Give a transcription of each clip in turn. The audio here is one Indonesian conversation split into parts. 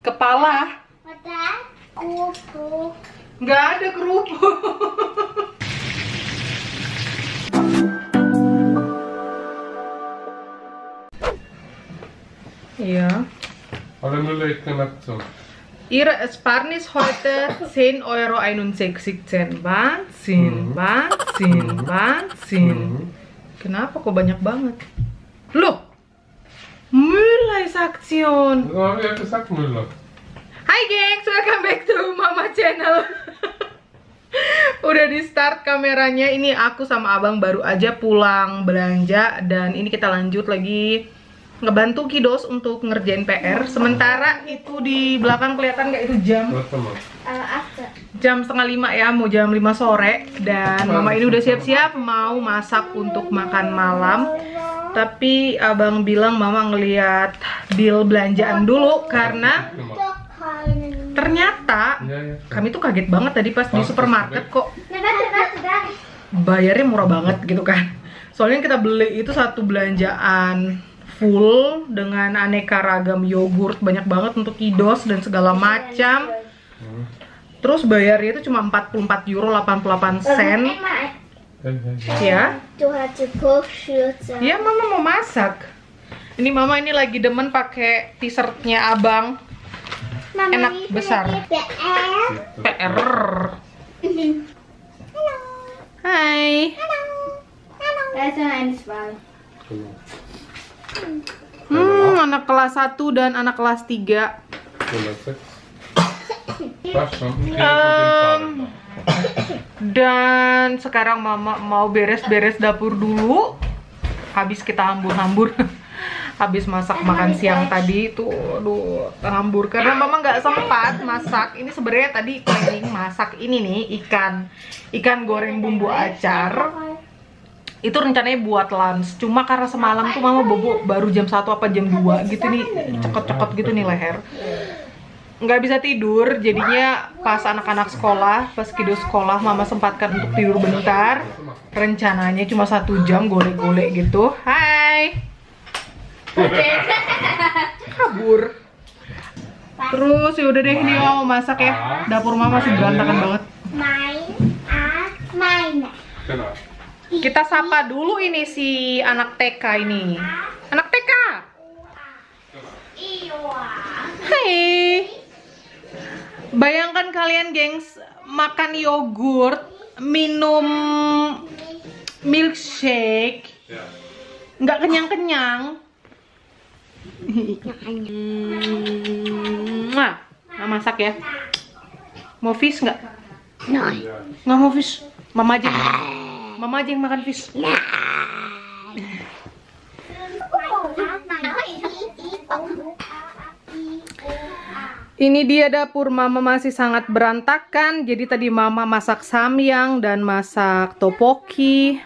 Kepala. Ada kerupuk. Nggak ada kerupuk. Ja. Har du möjligheten att så? Ihre Ersparnis heute 10,61 €. Wahnsinn, Wahnsinn, Wahnsinn. Kenapa kok banyak banget? Loh, Müllheitsaktion. Ja, vi har inte sagt Müller. Hai gengs, welcome back to Mama Channel. Udah di start kameranya. Ini aku sama abang baru aja pulang belanja. Dan ini kita lanjut lagi ngebantu kiddos untuk ngerjain PR. Sementara itu di belakang kelihatan nggak itu jam? Jam 4:30 ya, mau jam 5 sore. Dan mama ini udah siap-siap mau masak untuk makan malam. Tapi abang bilang mama ngeliat bill belanjaan dulu. Karena ternyata kami tuh kaget banget tadi pas di supermarket kok bayarnya murah banget gitu kan. Soalnya kita beli itu satu belanjaan full dengan aneka ragam yogurt banyak banget untuk kiddos dan segala macam. Terus bayarnya itu cuma 44,88 €. Ya. Ya, mama mau masak. Ini mama ini lagi demen pakai t-shirtnya abang. Enak besar. PR. Hai. Anak kelas 1 dan anak kelas 3. Dan sekarang mama mau beres-beres dapur dulu. Habis kita hambur-hambur. Habis masak makan siang tadi tuh, aduh, hambur karena mama nggak sempat masak. Ini sebenarnya tadi planning masak ini nih, ikan goreng bumbu acar. Itu rencananya buat lunch. Cuma karena semalam tuh mama bobo baru jam 1 apa jam 2 gitu nih, cekot-cekot gitu nih leher. Nggak bisa tidur, jadinya pas anak-anak sekolah, pas kiddos sekolah mama sempatkan untuk tidur bentar. Rencananya cuma 1 jam golek-golek gitu. Hai. Kabur. Terus yaudah deh, ini mau masak ya. Dapur mama masih berantakan banget. Kita sapa dulu ini si anak TK ini. Anak TK. Hai. Bayangkan kalian gengs, makan yogurt, minum milkshake, nggak kenyang-kenyang. Nah, masak ya. Mau fish nggak? Nggak mau fish. Mama aja. Mama aja yang makan fish. Ini dia dapur mama masih sangat berantakan. Jadi tadi mama masak samyang dan masak tteokbokki.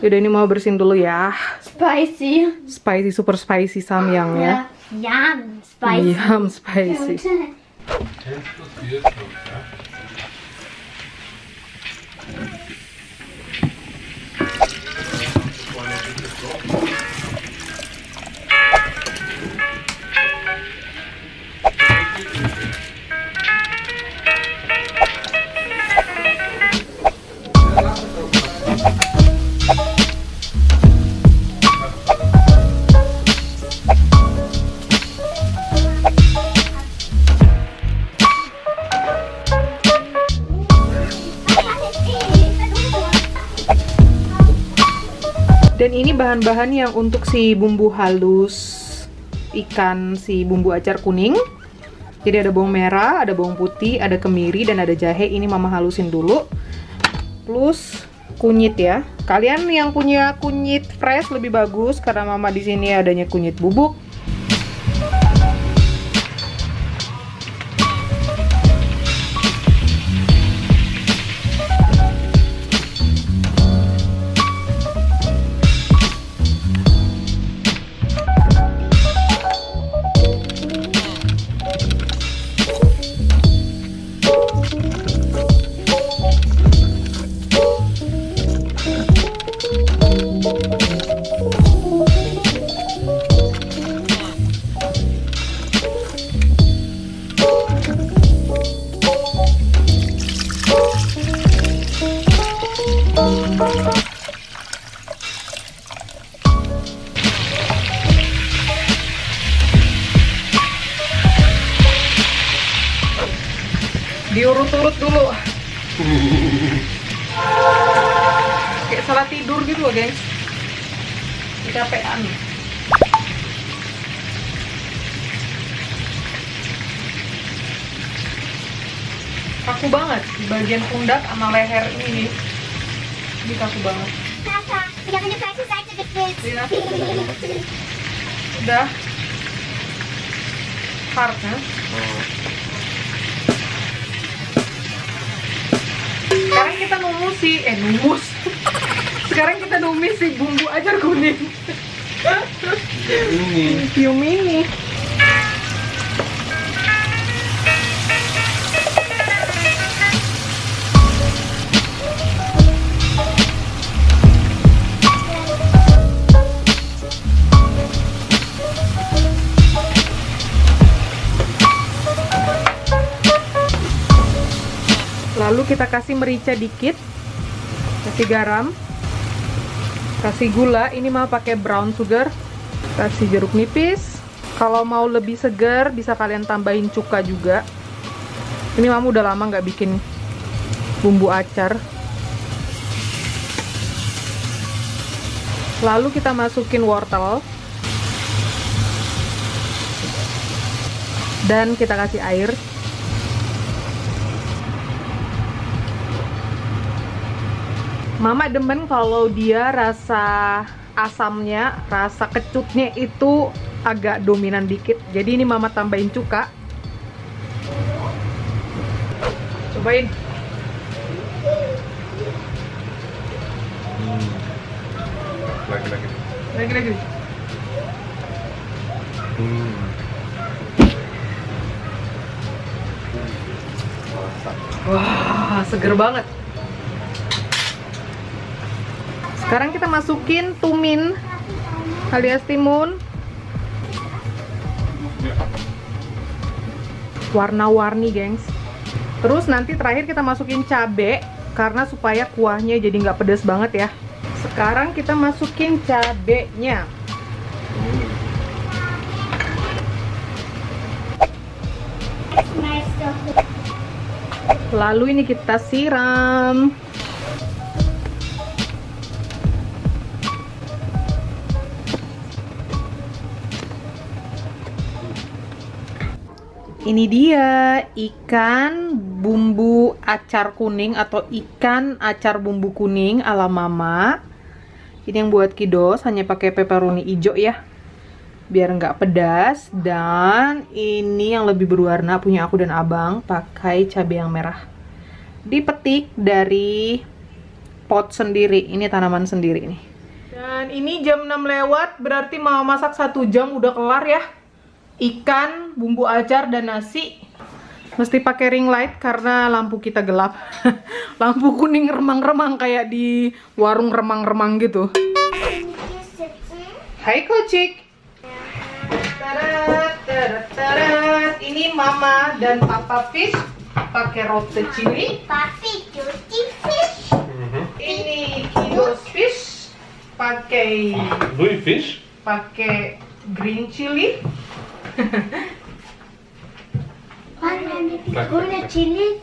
Yaudah, ini mau bersihin dulu ya. Spicy, super spicy samyang ya. Yum, spicy. Yum, spicy. Dan ini bahan-bahan yang untuk si bumbu halus ikan si bumbu acar kuning. Jadi ada bawang merah, ada bawang putih, ada kemiri, dan ada jahe. Ini mama halusin dulu. Plus kunyit ya. Kalian yang punya kunyit fresh lebih bagus karena mama di sini adanya kunyit bubuk. Diurut-urut dulu. Kayak salah tidur gitu loh, guys. Kecapean. Kaku banget di bagian pundak sama leher ini. Ini kaku banget. Papa, jangan dikasih saya ke depan. Iya. Udah. Hard, ya? Sekarang kita numis Sekarang kita numis si bumbu acar kuning. Cium ini. Lalu kita kasih merica dikit, kasih garam, kasih gula. Ini mau pakai brown sugar, kasih jeruk nipis. Kalau mau lebih segar bisa kalian tambahin cuka juga. Ini mama udah lama nggak bikin bumbu acar. Lalu kita masukin wortel dan kita kasih air. Mama demen kalau dia rasa asamnya, rasa kecutnya itu agak dominan dikit. Jadi ini mama tambahin cuka. Cobain. Lagi. Wah, seger banget. Sekarang kita masukin tumin alias timun. Warna-warni, gengs. Terus nanti terakhir kita masukin cabe karena supaya kuahnya jadi nggak pedas banget ya. Sekarang kita masukin cabenya. Lalu ini kita siram. Ini dia ikan bumbu acar kuning atau ikan acar bumbu kuning ala mama. Ini yang buat kiddos hanya pakai pepperoni hijau ya, biar nggak pedas. Dan ini yang lebih berwarna punya aku dan abang, pakai cabai yang merah. Dipetik dari pot sendiri, ini tanaman sendiri nih. Dan ini jam 6 lewat, berarti mau masak 1 jam udah kelar ya. Ikan, bumbu acar, dan nasi. Mesti pakai ring light karena lampu kita gelap. Lampu kuning remang-remang kayak di warung remang-remang gitu. Hai Kocik. Tarat, tarat, tarat. Ini mama dan papa fish pakai rote chili. Papi cuci fish. Ini kiddos fish pakai Louis fish? pakai green chili. Guna chili.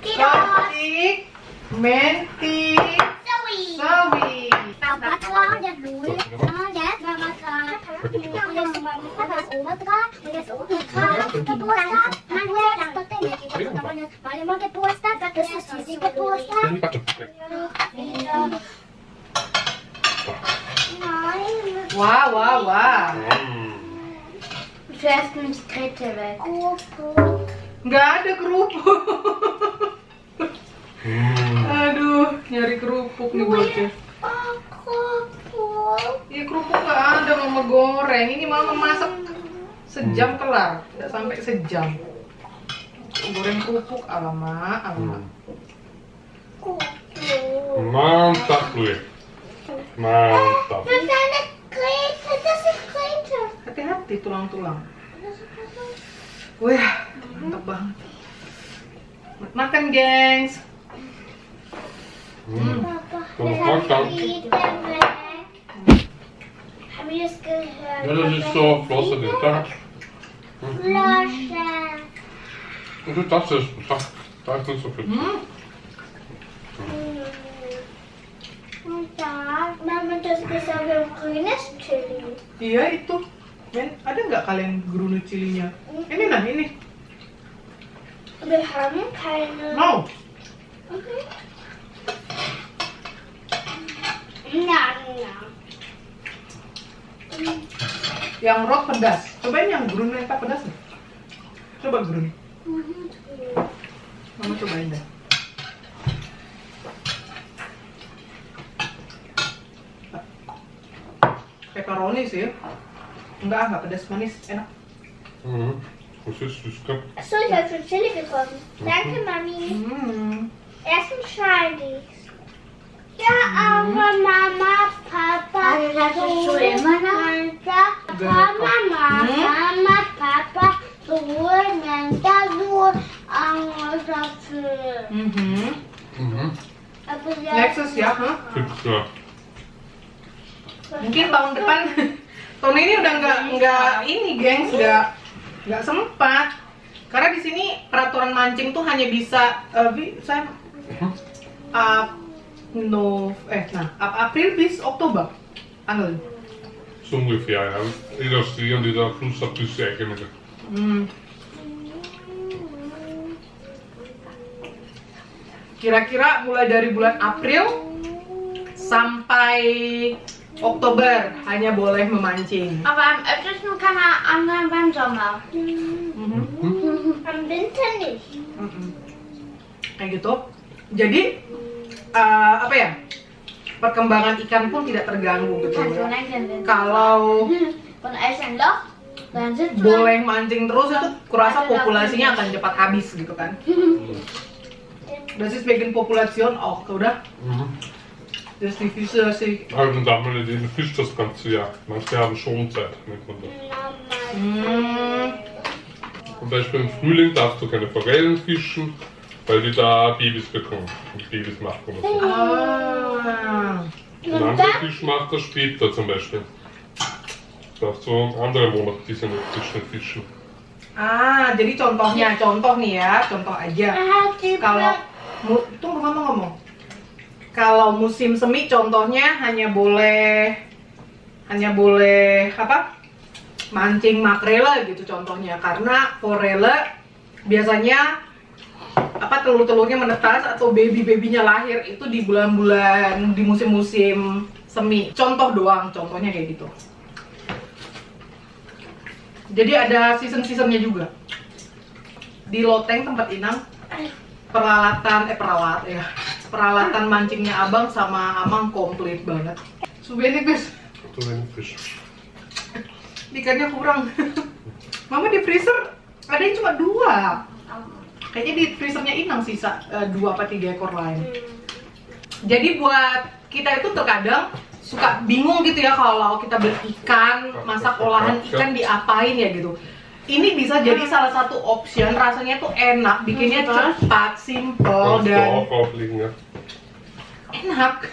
Kocik, menti, Sawi. sawi. Papa con đẹp đuổi. Nó đẹp và mặt là Wah, wah, wah. Zuerst nimmst die Krette weg. Nggak ada kerupuk. Aduh, nyari kerupuk nih bocah. Iya, kerupuk nggak ada, mama goreng. Ini mama masak sejam kelar, nggak sampai sejam. Goreng kerupuk, alamak, alamak. Mantap, Louis. Mantap. Das ist eine Krete, das ist Krete. Hati-hati tulang-tulang. Wah, mantap banget. Makan, gengs. Kom makan. Haben wir das gehört? Ja, das ist so Flosse, det där. Flasche. Und das ist, da ist nicht so viel. Mama, das ist aber grünes Chili. Iya itu. Men, ada nggak kalian grune chilinya? Ini nah ini. Wir haben keine. Mau? Nein. Yang raw pedas. Cobain yang grune yang tak pedas nih. Coba grune. Mama cobain deh. Pepperoni sih. Enggak pedas, manis, enak. Das ist süß, gell? Achso, ich habe schon Chili bekommen. Danke, Mami. Erstens schneide ich's. Ja, aber Mama, Papa, so Mama, Papa, so Nanda, so dafür. Aber ja, Nächstes Jahr, huh? Gibt's ja. Mungkin tahun depan. Tahun ini udah nggak ini, gengs, nggak sempat. Karena di sini peraturan mancing tuh hanya bisa April bis Oktober. Angeln. So ungefähr, ja. Jeder See und jeder Fluss hat diese eigene. Kira-kira mulai dari bulan April sampai Oktober hanya boleh memancing. aber am öftesten kann man angeln beim Sommer. Am Winter nicht. Kayak gitu. Jadi apa ya? Perkembangan ikan pun tidak terganggu gitu ya. Kalau Von Eis ein Loch, dann sitzt boleh mancing terus itu kurasa populasinya akan cepat habis gitu kan. Das ist wegen Population auch, oder? Das ist die Fische sich. Halten sammeln den Fisch das ganze Jahr. Manche haben Schonzeit, nennt man das. Zum Beispiel im Frühling darfst du keine Forellen fischen, weil die da Babys bekommen und Babys machen oder so. Ein anderer Fisch macht das später zum Beispiel. Darfst du andere Monate diese nicht fischen. Jadi contoh nih ya, contoh aja. Kalau tunggu mama ngomong. Kalau musim semi contohnya hanya boleh apa? Mancing makrela gitu contohnya, karena forelle biasanya apa telur-telurnya menetas atau baby-babynya lahir itu di bulan-bulan di musim-musim semi. Contoh doang, contohnya kayak gitu. Jadi ada season-seasonnya juga. Di Loteng tempat Inang peralatan mancingnya abang sama amang komplit banget. Subeni guys. Zu wenig Fisch. Ikannya kurang. Mama di freezer ada yang cuma 2. Kayaknya di freezernya Inang sisa 2 apa 3 ekor lain. Jadi buat kita itu terkadang suka bingung gitu ya kalau kita beli ikan, masak olahan ikan diapain ya gitu. Ini bisa jadi salah satu option, rasanya tuh enak, bikinnya cepat, simple dan enak.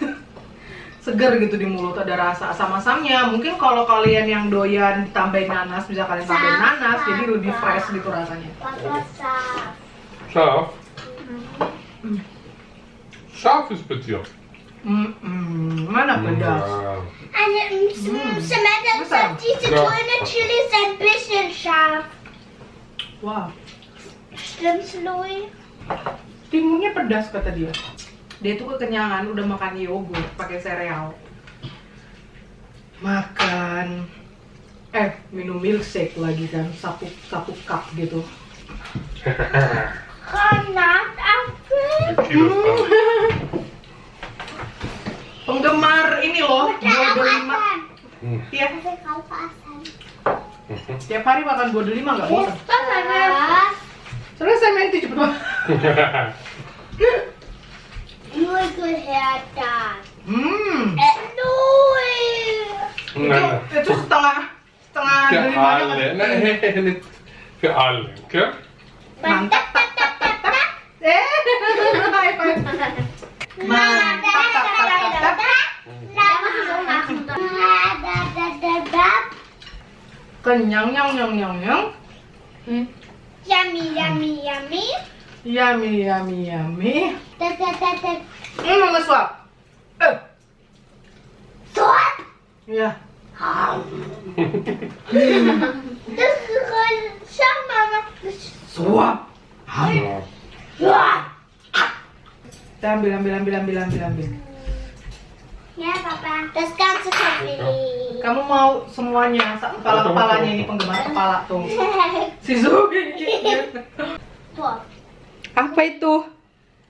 Seger gitu di mulut, ada rasa asam-asamnya. Mungkin kalau kalian yang doyan ditambahin nanas, bisa kalian tambahin nanas, jadi lebih fresh gitu rasanya. Scharf? Scharf ist bei dir. Mana pedas? Samantha, diese grüne Chili ist ein bisschen scharf. Wow. Stimmt's, Louis? Timunnya pedas kata dia. Dia tuh kekenyangan udah makan yogurt pakai sereal. Minum milkshake lagi kan, sapu cup gitu. Penggemar ini loh, 225. Iya. Tiap hari makan 225 nggak bosan. Selesai main itu cepet banget. Nur gehört das. Itu setengah Für delimanya alle. kan. Nein, nicht für alle, okay? Mantap. High five. Mantap. Kenyang. Yummy, yummy, yummy. Yummy, yummy, yummy. Da. Mama suap. Suap. Ya. Das ist schau Mama. Suap. Ja. Suap. Ambil. Ja, Papa. Das ganze Family. Kamu mau semuanya, kepala-kepalanya ini penggemar kepala tuh. Si Zogi gitu. Suap. Apa itu?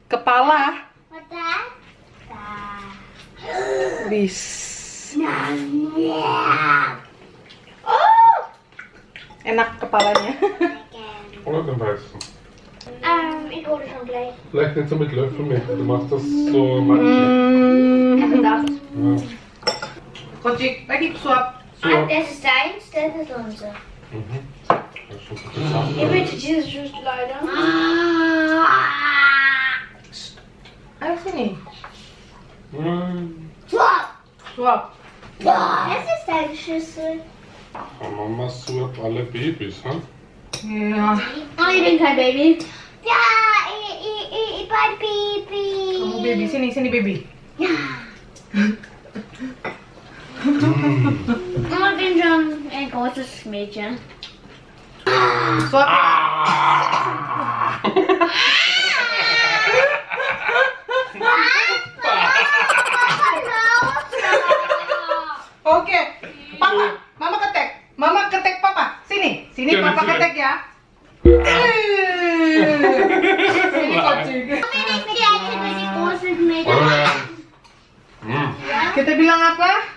Kepala. Mata. Bis. Oh. Enak kepalanya. Oder den weißen. Ich hole schon gleich. Vielleicht nicht so mit Löffel mit. Du machst das so matschig. Das. Ja. Kocik, lagi suap. So. Das ist deins, das ist unser. Mhm. Das ist schon so gesagt. Ihr bitte dieses Jus leider. Ayo sini. Suap. Suap. Das ist deine Schüssel. Mama sucht alle Babys, ha? Ya. Oh, ich bin kein Baby. Ja, ich bin Baby. Kamu baby, sini baby. Ich bin schon ein großes Mädchen. Suap. Oke. Papa, Mama ketek papa. Sini papa ketek ya. Sini kocik. Ich bin ein großes Mädchen. Oder? Mm. Kita bilang apa?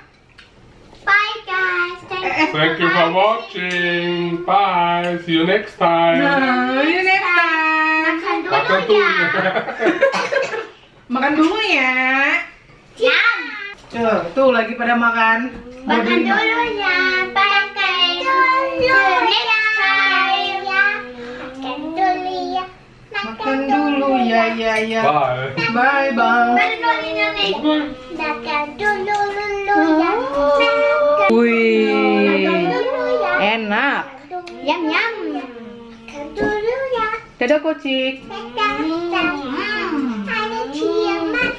Bye guys. Thank you for watching. Bye. See you next time. See you next time. Makan dulu ya. Makan dulu ya. Ya. Tuh lagi pada makan. Makan dulu ya. Bye guys. Next time ya. Makan dulu ya. Makan dulu ya. Bye. Bye bang. Makan dulu ya. Wih, enak. Yum yum. Makan dulu ya. Dadah kocik. Dadah. Ada ciuman.